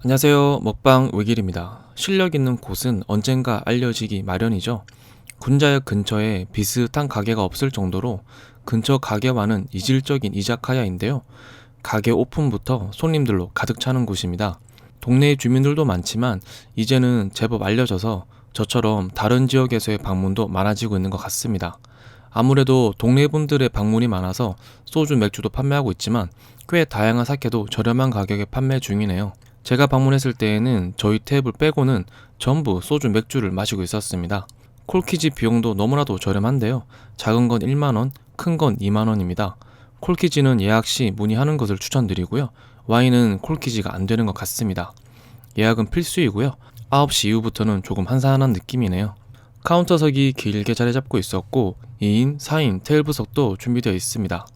안녕하세요. 먹방 외길입니다. 실력 있는 곳은 언젠가 알려지기 마련이죠. 군자역 근처에 비슷한 가게가 없을 정도로 근처 가게와는 이질적인 이자카야인데요. 가게 오픈부터 손님들로 가득 차는 곳입니다. 동네 주민들도 많지만 이제는 제법 알려져서 저처럼 다른 지역에서의 방문도 많아지고 있는 것 같습니다. 아무래도 동네 분들의 방문이 많아서 소주 맥주도 판매하고 있지만 꽤 다양한 사케도 저렴한 가격에 판매 중이네요. 제가 방문했을 때에는 저희 테이블 빼고는 전부 소주 맥주를 마시고 있었습니다. 콜키지 비용도 너무나도 저렴한데요. 작은 건 1만원, 큰 건 2만원입니다. 콜키지는 예약 시 문의하는 것을 추천드리고요. 와인은 콜키지가 안 되는 것 같습니다. 예약은 필수이고요. 9시 이후부터는 조금 한산한 느낌이네요. 카운터석이 길게 자리 잡고 있었고 2인, 4인 테이블석도 준비되어 있습니다.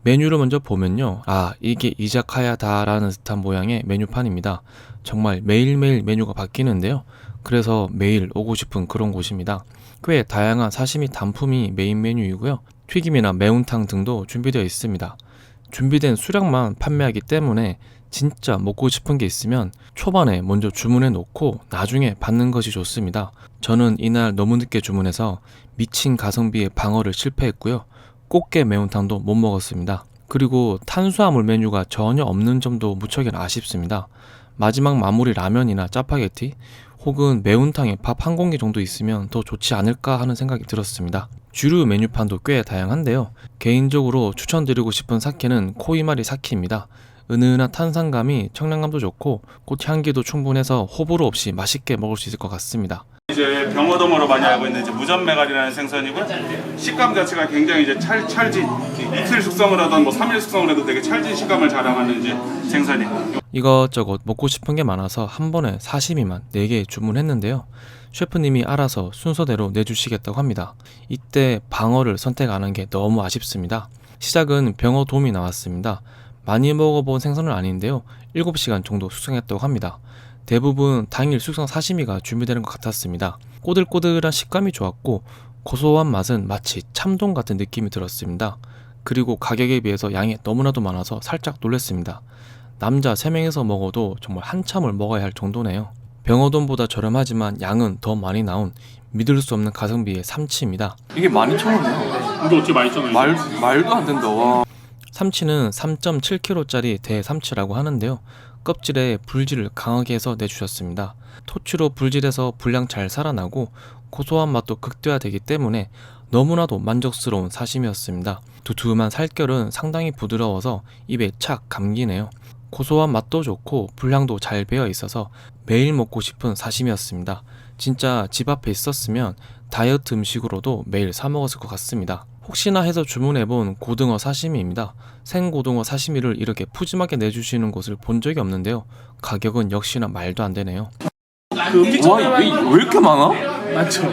메뉴를 먼저 보면요. 이게 이자카야다 라는 듯한 모양의 메뉴판입니다. 정말 매일매일 메뉴가 바뀌는데요. 그래서 매일 오고 싶은 그런 곳입니다. 꽤 다양한 사시미 단품이 메인 메뉴이고요. 튀김이나 매운탕 등도 준비되어 있습니다. 준비된 수량만 판매하기 때문에 진짜 먹고 싶은 게 있으면 초반에 먼저 주문해 놓고 나중에 받는 것이 좋습니다. 저는 이날 너무 늦게 주문해서 미친 가성비의 방어를 실패했고요. 꽃게 매운탕도 못 먹었습니다. 그리고 탄수화물 메뉴가 전혀 없는 점도 무척이나 아쉽습니다. 마지막 마무리 라면이나 짜파게티 혹은 매운탕에 밥 한 공기 정도 있으면 더 좋지 않을까 하는 생각이 들었습니다. 주류 메뉴판도 꽤 다양한데요. 개인적으로 추천드리고 싶은 사케는 코이마리 사케입니다. 은은한 탄산감이 청량감도 좋고 꽃향기도 충분해서 호불호 없이 맛있게 먹을 수 있을 것 같습니다. 이제 병어돔으로 많이 알고 있는 이제 무전메갈이라는 생선이고요. 식감 자체가 굉장히 이제 찰진 이틀 숙성을 하던 뭐 3일 숙성을 해도 되게 찰진 식감을 자랑하는 이제 생선이고. 이것저것 먹고 싶은 게 많아서 한 번에 사시미만 4개 주문했는데요. 셰프님이 알아서 순서대로 내주시겠다고 합니다. 이때 방어를 선택 안 한 게 너무 아쉽습니다. 시작은 병어돔이 나왔습니다. 많이 먹어본 생선은 아닌데요. 7시간 정도 숙성했다고 합니다. 대부분 당일 숙성 사시미가 준비되는 것 같았습니다. 꼬들꼬들한 식감이 좋았고 고소한 맛은 마치 참돔 같은 느낌이 들었습니다. 그리고 가격에 비해서 양이 너무나도 많아서 살짝 놀랐습니다. 남자 3명이서 먹어도 정말 한참을 먹어야 할 정도네요. 병어돔보다 저렴하지만 양은 더 많이 나온 믿을 수 없는 가성비의 삼치입니다. 이게 12,000원이야. 이거 어찌 많이 잖아요. 말도 안 된다. 와. 삼치는 3.7kg짜리 대삼치라고 하는데요. 껍질에 불질을 강하게 해서 내주셨습니다. 토치로 불질해서 분량 잘 살아나고 고소한 맛도 극대화되기 때문에 너무나도 만족스러운 사심이었습니다. 두툼한 살결은 상당히 부드러워서 입에 착 감기네요. 고소한 맛도 좋고 분량도 잘 배어 있어서 매일 먹고 싶은 사심이었습니다. 진짜 집 앞에 있었으면 다이어트 음식으로도 매일 사 먹었을 것 같습니다. 혹시나 해서 주문해본 고등어 사시미입니다. 생고등어 사시미를 이렇게 푸짐하게 내주시는 곳을 본 적이 없는데요. 가격은 역시나 말도 안 되네요. 와, 왜 이렇게 많아? 맞죠.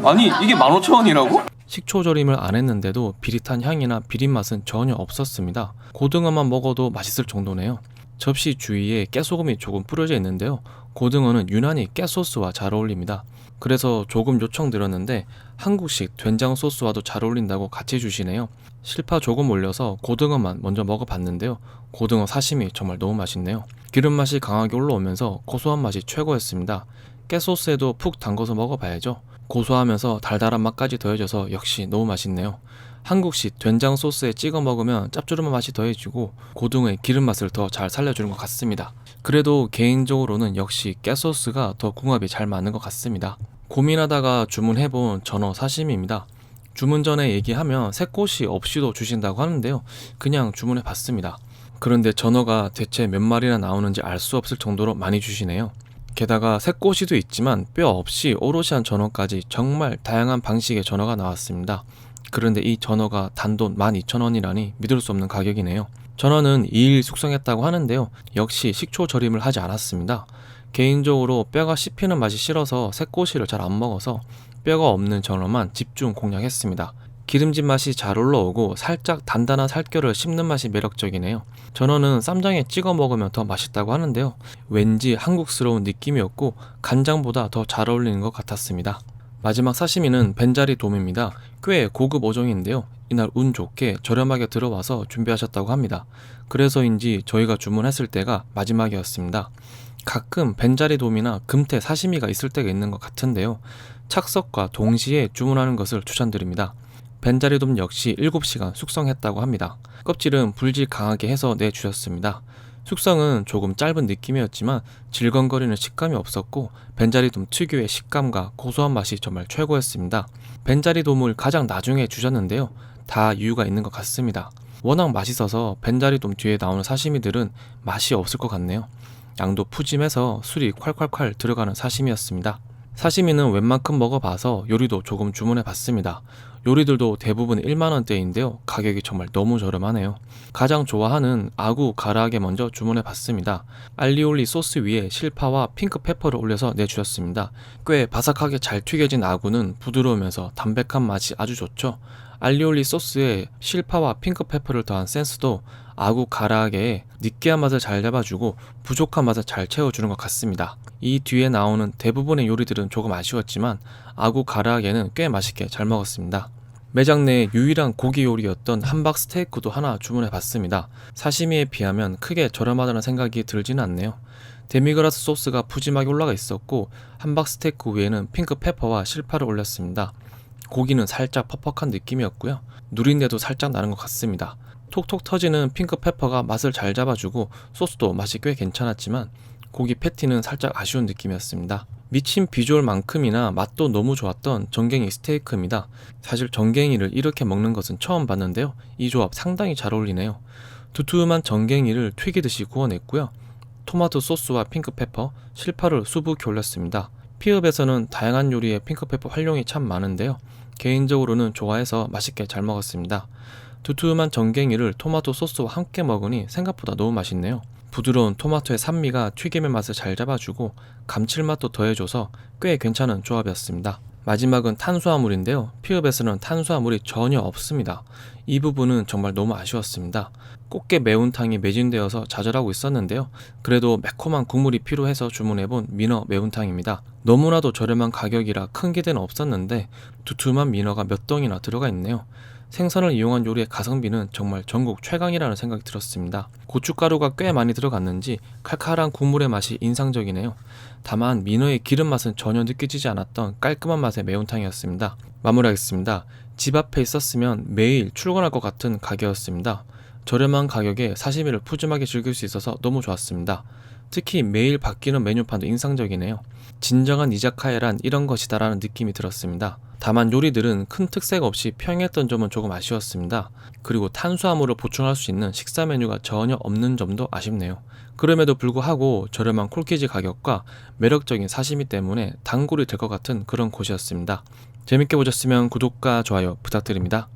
아니, 이게 15,000원이라고? 식초 절임을 안 했는데도 비릿한 향이나 비린맛은 전혀 없었습니다. 고등어만 먹어도 맛있을 정도네요. 접시 주위에 깨소금이 조금 뿌려져 있는데요. 고등어는 유난히 깨소스와 잘 어울립니다. 그래서 조금 요청드렸는데 한국식 된장 소스와도 잘 어울린다고 같이 주시네요. 실파 조금 올려서 고등어만 먼저 먹어봤는데요. 고등어 사시미 정말 너무 맛있네요. 기름맛이 강하게 올라오면서 고소한 맛이 최고였습니다. 깨소스에도 푹 담궈서 먹어봐야죠. 고소하면서 달달한 맛까지 더해져서 역시 너무 맛있네요. 한국식 된장 소스에 찍어 먹으면 짭조름한 맛이 더해지고 고등어의 기름 맛을 더 잘 살려주는 것 같습니다. 그래도 개인적으로는 역시 깨소스가 더 궁합이 잘 맞는 것 같습니다. 고민하다가 주문해본 전어 사시미입니다. 주문 전에 얘기하면 새꼬시 없이도 주신다고 하는데요. 그냥 주문해 봤습니다. 그런데 전어가 대체 몇 마리나 나오는지 알 수 없을 정도로 많이 주시네요. 게다가 새꼬시도 있지만 뼈 없이 오롯이 한 전어까지 정말 다양한 방식의 전어가 나왔습니다. 그런데 이 전어가 단돈 12,000원이라니 믿을 수 없는 가격이네요. 전어는 2일 숙성했다고 하는데요. 역시 식초 절임을 하지 않았습니다. 개인적으로 뼈가 씹히는 맛이 싫어서 새꼬시를 잘 안 먹어서 뼈가 없는 전어만 집중 공략했습니다. 기름진 맛이 잘 올라오고 살짝 단단한 살결을 씹는 맛이 매력적이네요. 전어는 쌈장에 찍어 먹으면 더 맛있다고 하는데요. 왠지 한국스러운 느낌이었고 간장보다 더 잘 어울리는 것 같았습니다. 마지막 사시미는 벤자리 돔입니다. 꽤 고급 어종인데요. 이날 운 좋게 저렴하게 들어와서 준비하셨다고 합니다. 그래서인지 저희가 주문했을 때가 마지막이었습니다. 가끔 벤자리돔이나 금태 사시미가 있을 때가 있는 것 같은데요. 착석과 동시에 주문하는 것을 추천드립니다. 벤자리돔 역시 7시간 숙성했다고 합니다. 껍질은 불질 강하게 해서 내주셨습니다. 숙성은 조금 짧은 느낌이었지만 질건거리는 식감이 없었고 벤자리돔 특유의 식감과 고소한 맛이 정말 최고였습니다. 벤자리돔을 가장 나중에 주셨는데요. 다 이유가 있는 것 같습니다. 워낙 맛있어서 벤자리돔 뒤에 나오는 사시미들은 맛이 없을 것 같네요. 양도 푸짐해서 술이 콸콸콸 들어가는 사시미였습니다. 사시미는 웬만큼 먹어봐서 요리도 조금 주문해 봤습니다. 요리들도 대부분 1만원대인데요. 가격이 정말 너무 저렴하네요. 가장 좋아하는 아구 가라아게 먼저 주문해 봤습니다. 알리올리 소스 위에 실파와 핑크페퍼를 올려서 내주셨습니다. 꽤 바삭하게 잘 튀겨진 아구는 부드러우면서 담백한 맛이 아주 좋죠. 알리올리 소스에 실파와 핑크페퍼를 더한 센스도 아구 가라아게의 느끼한 맛을 잘 잡아주고 부족한 맛을 잘 채워주는 것 같습니다. 이 뒤에 나오는 대부분의 요리들은 조금 아쉬웠지만 아구 가라아게는 꽤 맛있게 잘 먹었습니다. 매장 내 유일한 고기 요리였던 함박 스테이크도 하나 주문해 봤습니다. 사시미에 비하면 크게 저렴하다는 생각이 들지는 않네요. 데미그라스 소스가 푸짐하게 올라가 있었고 함박 스테이크 위에는 핑크페퍼와 실파를 올렸습니다. 고기는 살짝 퍽퍽한 느낌이었고요. 누린내도 살짝 나는 것 같습니다. 톡톡 터지는 핑크페퍼가 맛을 잘 잡아주고 소스도 맛이 꽤 괜찮았지만 고기 패티는 살짝 아쉬운 느낌이었습니다. 미친 비주얼만큼이나 맛도 너무 좋았던 정갱이 스테이크입니다. 사실 정갱이를 이렇게 먹는 것은 처음 봤는데요. 이 조합 상당히 잘 어울리네요. 두툼한 정갱이를 튀기듯이 구워냈고요. 토마토 소스와 핑크페퍼, 실파를 수북히 올렸습니다. 피읍에서는 다양한 요리에 핑크페퍼 활용이 참 많은데요. 개인적으로는 좋아해서 맛있게 잘 먹었습니다. 두툼한 정갱이를 토마토 소스와 함께 먹으니 생각보다 너무 맛있네요. 부드러운 토마토의 산미가 튀김의 맛을 잘 잡아주고 감칠맛도 더해줘서 꽤 괜찮은 조합이었습니다. 마지막은 탄수화물인데요. 피읍에서는 탄수화물이 전혀 없습니다. 이 부분은 정말 너무 아쉬웠습니다. 꽃게 매운탕이 매진되어서 좌절하고 있었는데요. 그래도 매콤한 국물이 필요해서 주문해본 민어 매운탕입니다. 너무나도 저렴한 가격이라 큰 기대는 없었는데 두툼한 민어가 몇 덩이나 들어가 있네요. 생선을 이용한 요리의 가성비는 정말 전국 최강이라는 생각이 들었습니다. 고춧가루가 꽤 많이 들어갔는지 칼칼한 국물의 맛이 인상적이네요. 다만 민어의 기름 맛은 전혀 느껴지지 않았던 깔끔한 맛의 매운탕이었습니다. 마무리하겠습니다. 집 앞에 있었으면 매일 출근할 것 같은 가게였습니다. 저렴한 가격에 사시미를 푸짐하게 즐길 수 있어서 너무 좋았습니다. 특히 매일 바뀌는 메뉴판도 인상적이네요. 진정한 이자카야란 이런 것이다라는 느낌이 들었습니다. 다만 요리들은 큰 특색 없이 평이했던 점은 조금 아쉬웠습니다. 그리고 탄수화물을 보충할 수 있는 식사 메뉴가 전혀 없는 점도 아쉽네요. 그럼에도 불구하고 저렴한 콜키지 가격과 매력적인 사시미 때문에 단골이 될 것 같은 그런 곳이었습니다. 재밌게 보셨으면 구독과 좋아요 부탁드립니다.